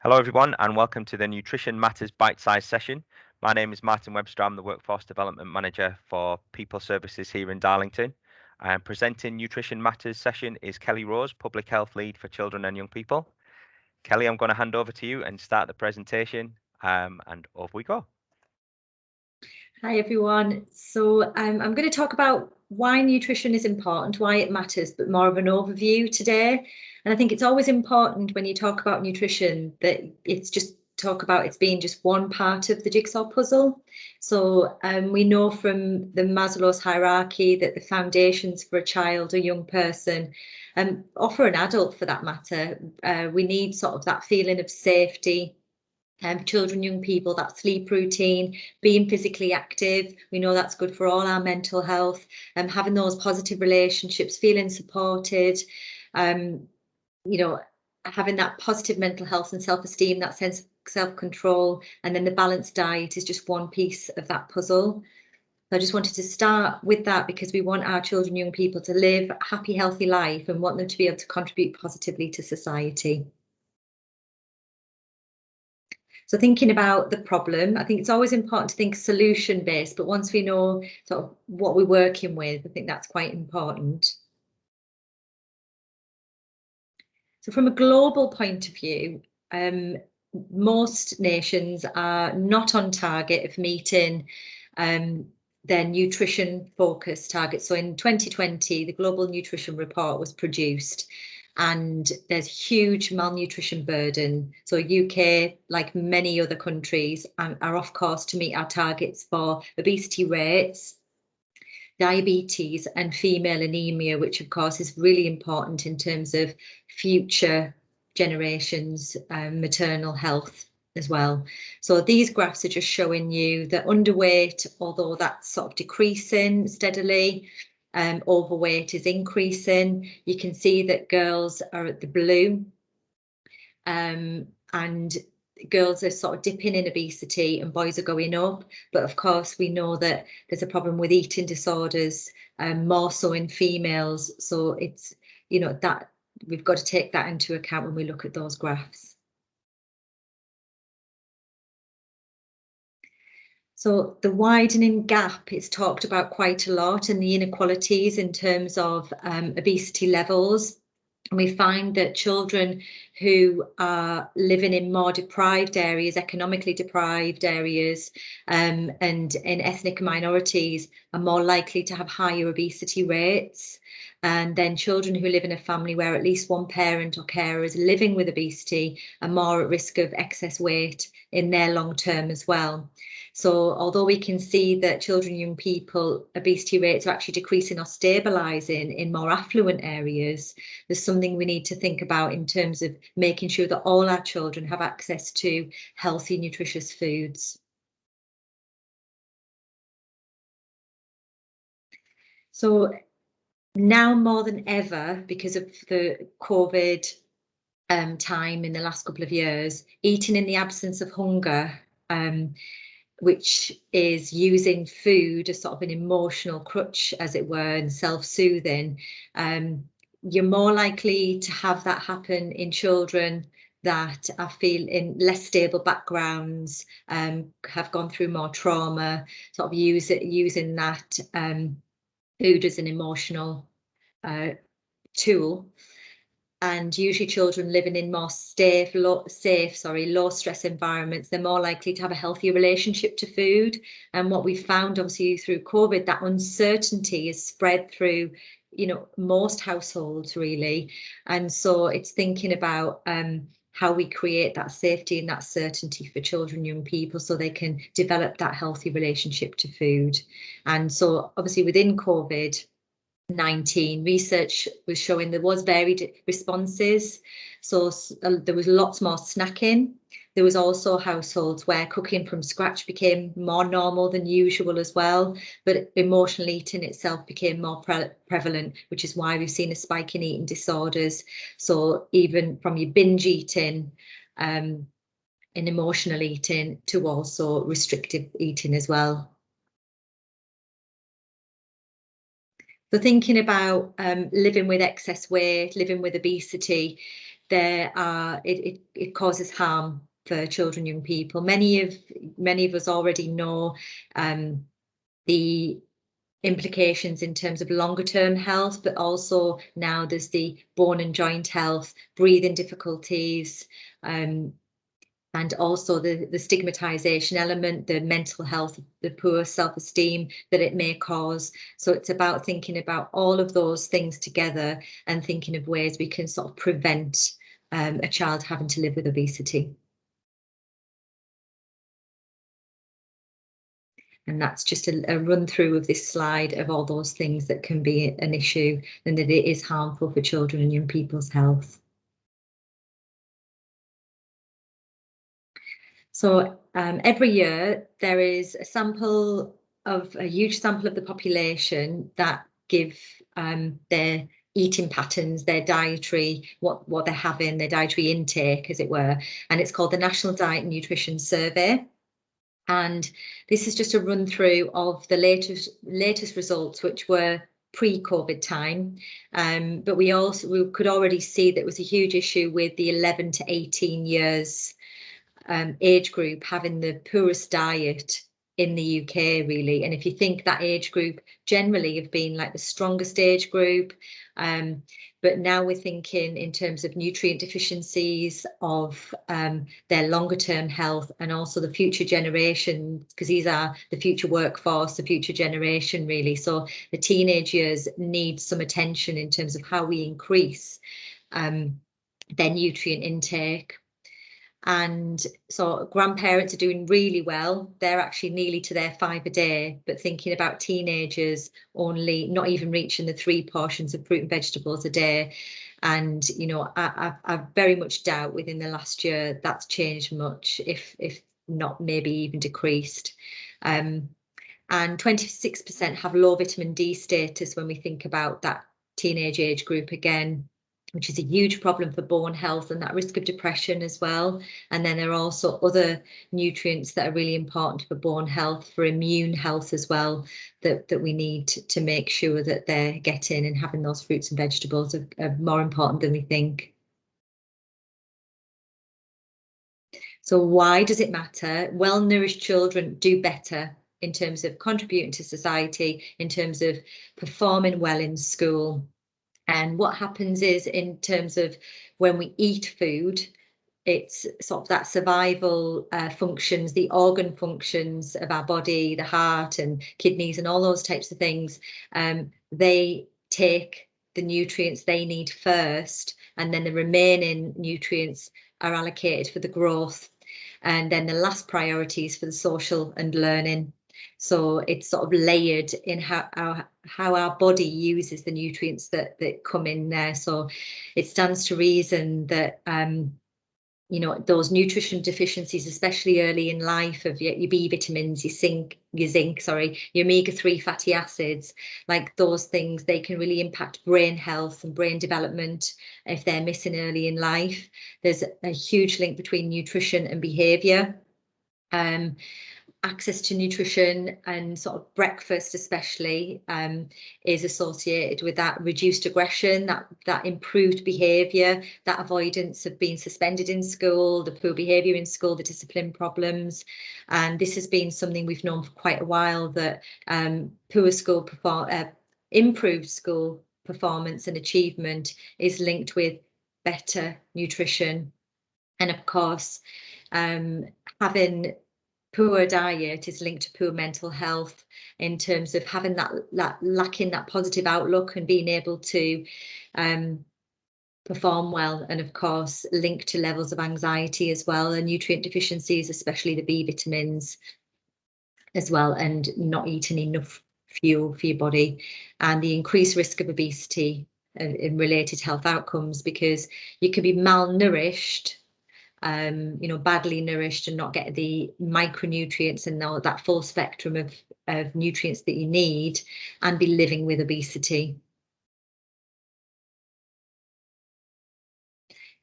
Hello, everyone, and welcome to the Nutrition Matters Bite-Size session. My name is Martin Webster. I'm the Workforce Development Manager for People Services here in Darlington. Presenting Nutrition Matters session is Kelly Rose, Public Health Lead for Children and Young People. Kelly, I'm going to hand over to you and start the presentation, and off we go. Hi, everyone. So I'm going to talk about why nutrition is important, why it matters, but more of an overview today. And I think it's always important when you talk about nutrition that it's just talk about it's being just one part of the jigsaw puzzle. So we know from the Maslow's hierarchy that the foundations for a child or young person, or for an adult for that matter, we need sort of that feeling of safety. Children, young people, that sleep routine, being physically active, we know that's good for all our mental health, and having those positive relationships, feeling supported, having that positive mental health and self-esteem, that sense of self-control, and then the balanced diet is just one piece of that puzzle. I just wanted to start with that because we want our children, young people to live a happy, healthy life and want them to be able to contribute positively to society. So thinking about the problem, I think it's always important to think solution-based, but once we know sort of what we're working with, I think that's quite important. So from a global point of view, most nations are not on target of meeting their nutrition focus targets. So in 2020, the Global Nutrition Report was produced, and there's huge malnutrition burden. So UK, like many other countries, are off course to meet our targets for obesity rates, diabetes and female anemia, which of course is really important in terms of future generations' maternal health as well. So these graphs are just showing you that underweight, although that's sort of decreasing steadily, overweight is increasing. You can see that girls are at the blue, and girls are sort of dipping in obesity and boys are going up. But of course, we know that there's a problem with eating disorders, more so in females. So it's, that we've got to take that into account when we look at those graphs. So the widening gap is talked about quite a lot, and the inequalities in terms of obesity levels. And we find that children who are living in more deprived areas, economically deprived areas, and in ethnic minorities are more likely to have higher obesity rates. And then children who live in a family where at least one parent or carer is living with obesity are more at risk of excess weight in their long term as well. So although we can see that children, young people, obesity rates are actually decreasing or stabilising in more affluent areas, there's something we need to think about in terms of making sure that all our children have access to healthy, nutritious foods. So now more than ever, because of the COVID time in the last couple of years, eating in the absence of hunger, which is using food as sort of an emotional crutch, as it were, and self-soothing, you're more likely to have that happen in children that are in less stable backgrounds, have gone through more trauma, sort of using that food as an emotional tool. And usually children living in more low stress environments, they're more likely to have a healthier relationship to food. And what we found obviously through COVID, that uncertainty is spread through, most households really. And so it's thinking about how we create that safety and that certainty for children, young people, so they can develop that healthy relationship to food. And so obviously within COVID-19, research was showing there was varied responses. So there was lots more snacking. There was also households where cooking from scratch became more normal than usual as well, but emotional eating itself became more prevalent, which is why we've seen a spike in eating disorders. So even from your binge eating and emotional eating to also restrictive eating as well. So thinking about living with excess weight, living with obesity, it causes harm for children, young people. Many of us already know the implications in terms of longer term health, but also now there's the bone and joint health, breathing difficulties, and also the stigmatization element, the mental health, the poor self-esteem that it may cause. So it's about thinking about all of those things together and thinking of ways we can sort of prevent a child having to live with obesity. And that's just a run through of this slide of all those things that can be an issue and that it is harmful for children and young people's health. So every year there is a huge sample of the population that give their eating patterns, their dietary, what they're having, their dietary intake, as it were, and it's called the National Diet and Nutrition Survey. And this is just a run through of the latest results, which were pre-COVID time, but we could already see that was a huge issue with the 11 to 18 years age group having the poorest diet in the UK, really. And if you think that age group generally have been like the strongest age group, but now we're thinking in terms of nutrient deficiencies, of their longer term health, and also the future generation, because these are the future workforce, the future generation, really. So the teenage years need some attention in terms of how we increase their nutrient intake. And so grandparents are doing really well. They're actually nearly to their 5 a day, but thinking about teenagers only not even reaching the 3 portions of fruit and vegetables a day. And, you know, I very much doubt within the last year that's changed much, if not maybe even decreased. And 26% have low vitamin D status when we think about that teenage age group again, which is a huge problem for bone health and that risk of depression as well. And then there are also other nutrients that are really important for bone health, for immune health as well, that we need to make sure that they're getting, and having those fruits and vegetables are more important than we think. So why does it matter? Well-nourished children do better in terms of contributing to society, in terms of performing well in school. And what happens is, in terms of when we eat food, it's sort of that survival functions, the organ functions of our body, the heart and kidneys and all those types of things, they take the nutrients they need first, and then the remaining nutrients are allocated for the growth. And then the last priority is for the social and learning. So it's sort of layered in how our body uses the nutrients that come in there. So it stands to reason that you know, those nutrition deficiencies, especially early in life, of your B vitamins, your zinc, your omega-3 fatty acids, like those things, they can really impact brain health and brain development if they're missing early in life. There's a huge link between nutrition and behavior. Access to nutrition and sort of breakfast especially is associated with that reduced aggression, that improved behaviour, that avoidance of being suspended in school, the poor behaviour in school, the discipline problems. And this has been something we've known for quite a while, that improved school performance and achievement is linked with better nutrition. And of course, having poor diet is linked to poor mental health, in terms of having that lacking that positive outlook and being able to perform well, and of course linked to levels of anxiety as well, and nutrient deficiencies, especially the B vitamins as well, and not eating enough fuel for your body, and the increased risk of obesity and related health outcomes, because you can be malnourished, you know, badly nourished and not get the micronutrients and all that full spectrum of nutrients that you need, and be living with obesity.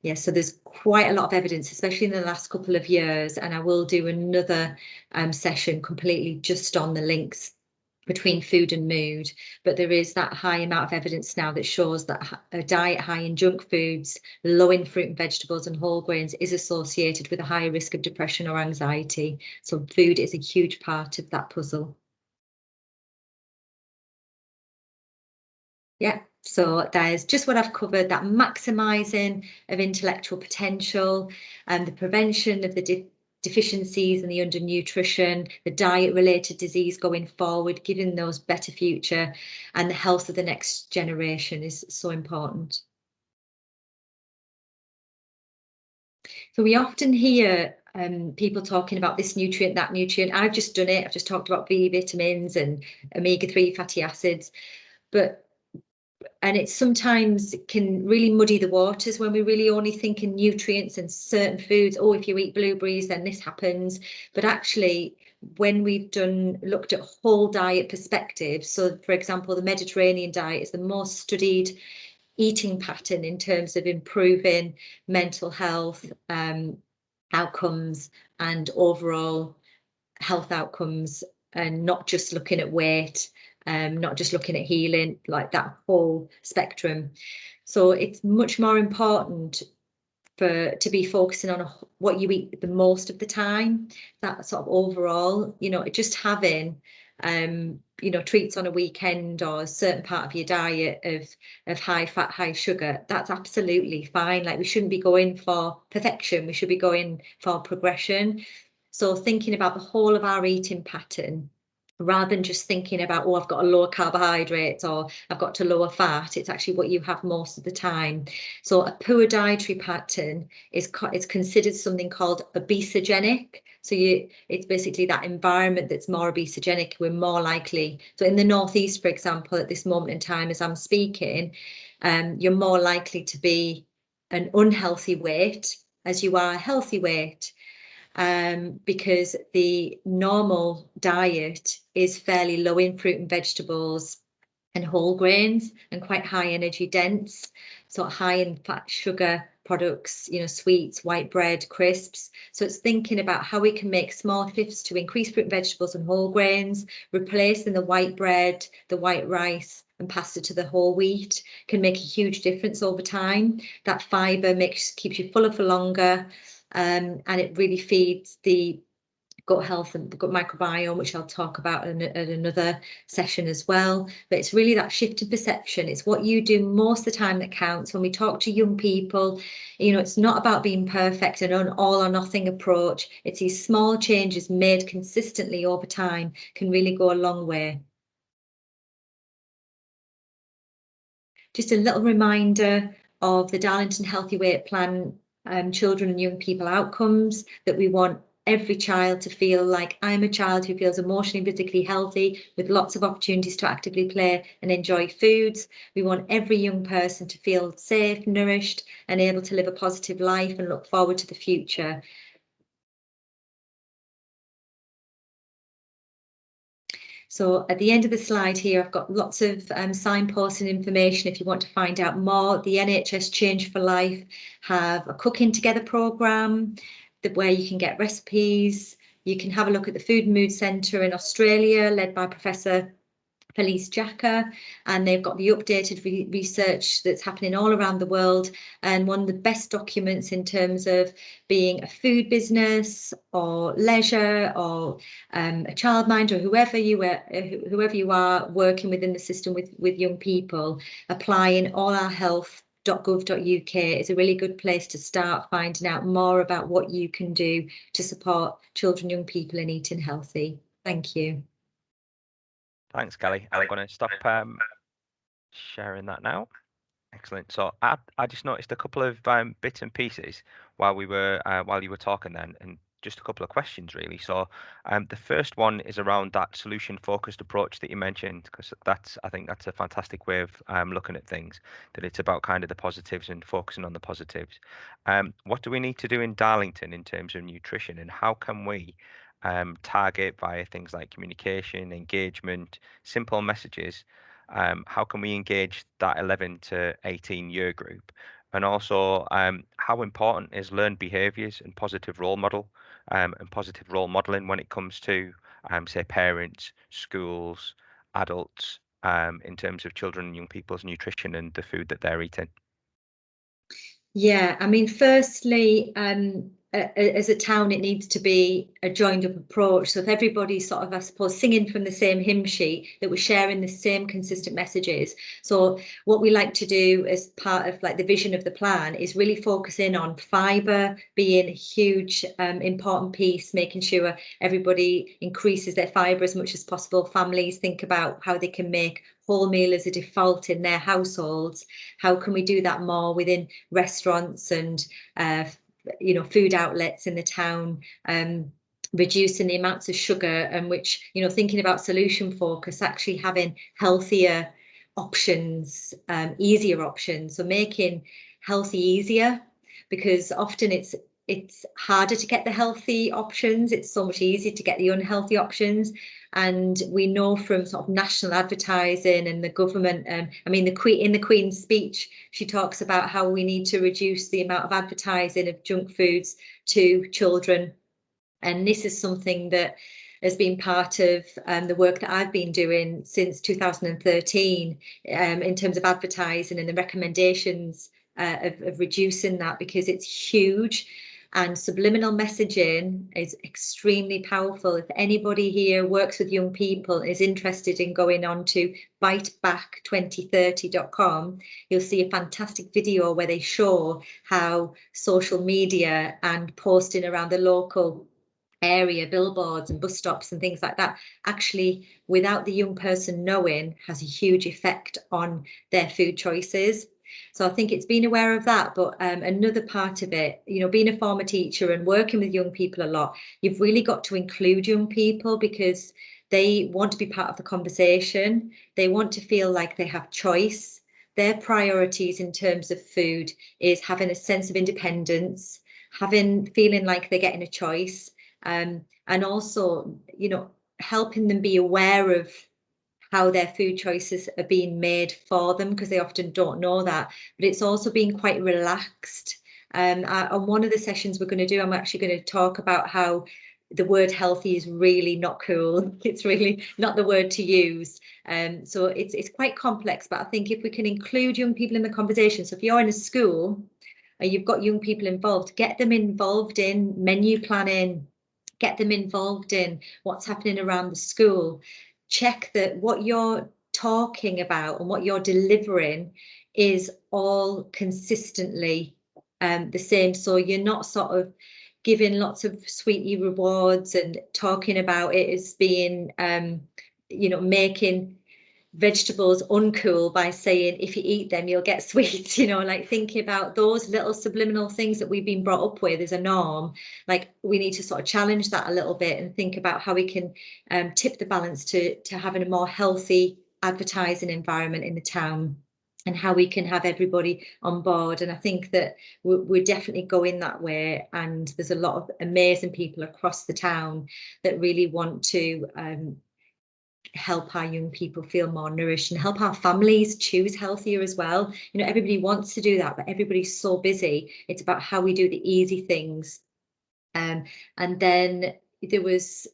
Yes, so there's quite a lot of evidence, especially in the last couple of years, and I will do another session completely just on the links between food and mood, but there is that high amount of evidence now that shows that a diet high in junk foods, low in fruit and vegetables and whole grains is associated with a higher risk of depression or anxiety. So food is a huge part of that puzzle. Yeah, so there's just what I've covered, that maximising of intellectual potential and the prevention of the deficiencies and the undernutrition, the diet-related disease going forward, giving those better future, and the health of the next generation is so important. So we often hear people talking about this nutrient, that nutrient. I've just done it. I've just talked about B vitamins and omega-3 fatty acids, but and it sometimes can really muddy the waters when we really only think in nutrients and certain foods. Oh, if you eat blueberries, then this happens. But actually, when we've looked at whole diet perspectives, so for example, the Mediterranean diet is the most studied eating pattern in terms of improving mental health outcomes and overall health outcomes, and not just looking at weight, not just looking at healing, like that whole spectrum. So it's much more important to be focusing on what you eat the most of the time, that sort of overall, just having treats on a weekend or a certain part of your diet of high fat, high sugar, that's absolutely fine. Like, we shouldn't be going for perfection, we should be going for progression. So thinking about the whole of our eating pattern, rather than just thinking about, oh, I've got to lower carbohydrates or I've got to lower fat, it's actually what you have most of the time. So a poor dietary pattern it's considered something called obesogenic. So it's basically that environment that's more obesogenic. We're more likely, so in the Northeast, for example, at this moment in time as I'm speaking, you're more likely to be an unhealthy weight as you are a healthy weight. Because the normal diet is fairly low in fruit and vegetables and whole grains and quite high energy dense, so high in fat, sugar products, sweets, white bread, crisps. So it's thinking about how we can make small shifts to increase fruit and vegetables and whole grains, replacing the white bread, the white rice and pasta to the whole wheat can make a huge difference over time. That fibre keeps you fuller for longer, and it really feeds the gut health and the gut microbiome, which I'll talk about at another session as well. But it's really that shift in perception. It's what you do most of the time that counts. When we talk to young people, it's not about being perfect and an all or nothing approach. It's these small changes made consistently over time can really go a long way. Just a little reminder of the Darlington Healthy Weight Plan children and young people outcomes, that we want every child to feel like I'm a child who feels emotionally and physically healthy with lots of opportunities to actively play and enjoy foods. We want every young person to feel safe, nourished and able to live a positive life and look forward to the future. So at the end of the slide here, I've got lots of signposts and information if you want to find out more. The NHS Change for Life have a cooking together programme where you can get recipes. You can have a look at the Food and Mood Centre in Australia, led by Professor Felice Jacka, and they've got the updated research that's happening all around the world, and one of the best documents in terms of being a food business or leisure or a childminder, or whoever you are working within the system with young people, applying all our health.gov.uk is a really good place to start finding out more about what you can do to support children, young people in eating healthy. Thank you. Thanks, Kelly. I'm going to stop sharing that now. Excellent. So I just noticed a couple of bits and pieces while you were talking then, and just a couple of questions really. So the first one is around that solution focused approach that you mentioned, because I think that's a fantastic way of looking at things. That it's about kind of the positives and focusing on the positives. What do we need to do in Darlington in terms of nutrition, and how can we target via things like communication, engagement, simple messages? How can we engage that 11 to 18 year group? And also, how important is learned behaviours and positive role model and positive role modelling when it comes to, say, parents, schools, adults in terms of children and young people's nutrition and the food that they're eating? Yeah, I mean, firstly, as a town, it needs to be a joined up approach. So if everybody's sort of, I suppose, singing from the same hymn sheet, that we're sharing the same consistent messages. So what we like to do as part of like the vision of the plan is really focus in on fibre being a huge important piece, making sure everybody increases their fibre as much as possible. Families think about how they can make whole meal as a default in their households. How can we do that more within restaurants and food outlets in the town, reducing the amounts of sugar, and which, thinking about solution focus, actually having healthier options, easier options. So making healthy easier, because often it's harder to get the healthy options. It's so much easier to get the unhealthy options. And we know from sort of national advertising and the government, I mean, in the Queen's speech, she talks about how we need to reduce the amount of advertising of junk foods to children. And this is something that has been part of the work that I've been doing since 2013 in terms of advertising and the recommendations of reducing that, because it's huge. And subliminal messaging is extremely powerful. If anybody here works with young people and is interested in going on to biteback2030.com, you'll see a fantastic video where they show how social media and posting around the local area, billboards and bus stops and things like that, actually, without the young person knowing, has a huge effect on their food choices. So I think it's being aware of that. But another part of it, being a former teacher and working with young people a lot, you've really got to include young people, because they want to be part of the conversation. They want to feel like they have choice. Their priorities in terms of food is having a sense of independence, feeling like they're getting a choice, and also, helping them be aware of how their food choices are being made for them, because they often don't know that. But it's also being quite relaxed. On one of the sessions we're going to do, I'm actually going to talk about how the word healthy is really not cool. It's really not the word to use. So it's quite complex, but I think if we can include young people in the conversation, so if you're in a school and you've got young people involved, get them involved in menu planning, get them involved in what's happening around the school. Check that what you're talking about and what you're delivering is all consistently the same. So you're not sort of giving lots of sweetie rewards and talking about it as being, making vegetables uncool by saying if you eat them you'll get sweets, like thinking about those little subliminal things that we've been brought up with as a norm. Like, we need to sort of challenge that a little bit and think about how we can tip the balance to having a more healthy advertising environment in the town, and how we can have everybody on board. And I think that we're definitely going that way, and there's a lot of amazing people across the town that really want to help our young people feel more nourished and help our families choose healthier as well. Everybody wants to do that, but everybody's so busy. It's about how we do the easy things. And then there was,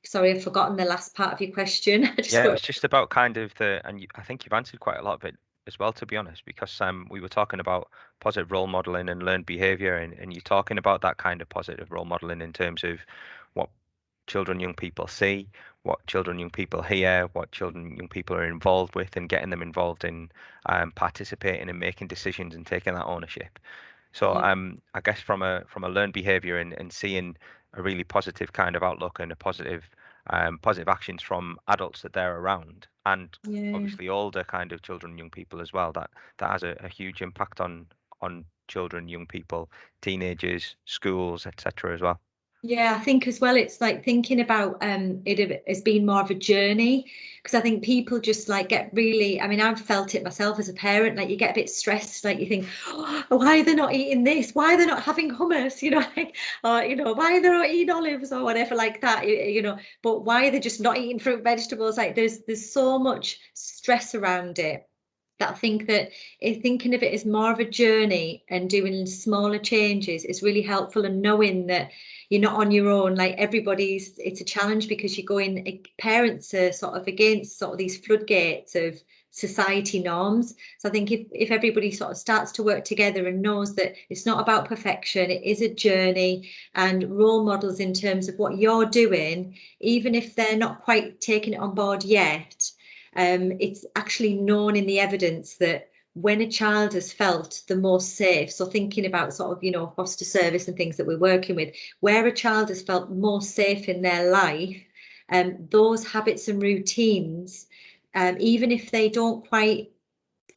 sorry, I've forgotten the last part of your question. Yeah, it was just about kind of I think you've answered quite a lot of it as well, to be honest, because we were talking about positive role modeling and learned behavior, and you're talking about that kind of positive role modeling in terms of what children, young people see, what children, young people hear, what children, young people are involved with, and getting them involved in participating and making decisions and taking that ownership. So Yeah. I guess from a learned behavior and seeing a really positive kind of outlook and a positive actions from adults that they're around, and Yeah. obviously older kind of children, young people as well, that has a huge impact on children, young people, teenagers, schools, etc. as well. Yeah, I think as well, it's like thinking about it as being more of a journey, because I think people just like get really, I mean, I've felt it myself as a parent, like you get a bit stressed, like you think, oh, why are they not eating this? Why are they not having hummus? Like, or, why are they not eating olives or whatever like that, but why are they just not eating fruit and vegetables? Like there's so much stress around it, that I think that thinking of it as more of a journey and doing smaller changes is really helpful, and knowing that you're not on your own. Like it's a challenge because you go in, parents are sort of against sort of these floodgates of society norms. So I think if everybody sort of starts to work together and knows that it's not about perfection, it is a journey, and role models in terms of what you're doing, even if they're not quite taking it on board yet, it's actually known in the evidence that when a child has felt the most safe, so thinking about sort of, foster service and things that we're working with, where a child has felt most safe in their life, those habits and routines, even if they don't quite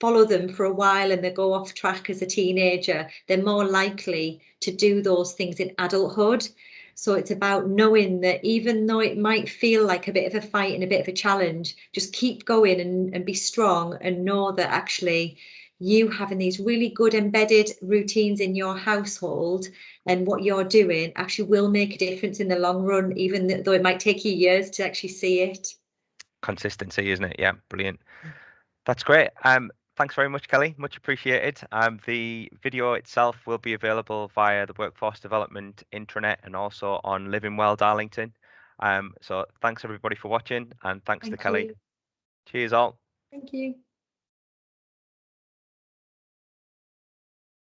follow them for a while and they go off track as a teenager, they're more likely to do those things in adulthood. So it's about knowing that even though it might feel like a bit of a fight and a bit of a challenge, just keep going and be strong, and know that actually you having these really good embedded routines in your household and what you're doing actually will make a difference in the long run, even though it might take you years to actually see it. Consistency, isn't it? Yeah, brilliant. That's great. Thanks very much, Kelly. Much appreciated. The video itself will be available via the Workforce Development intranet and also on Living Well Darlington. So thanks everybody for watching, and thanks to Thank Kelly. you. Cheers all. Thank you.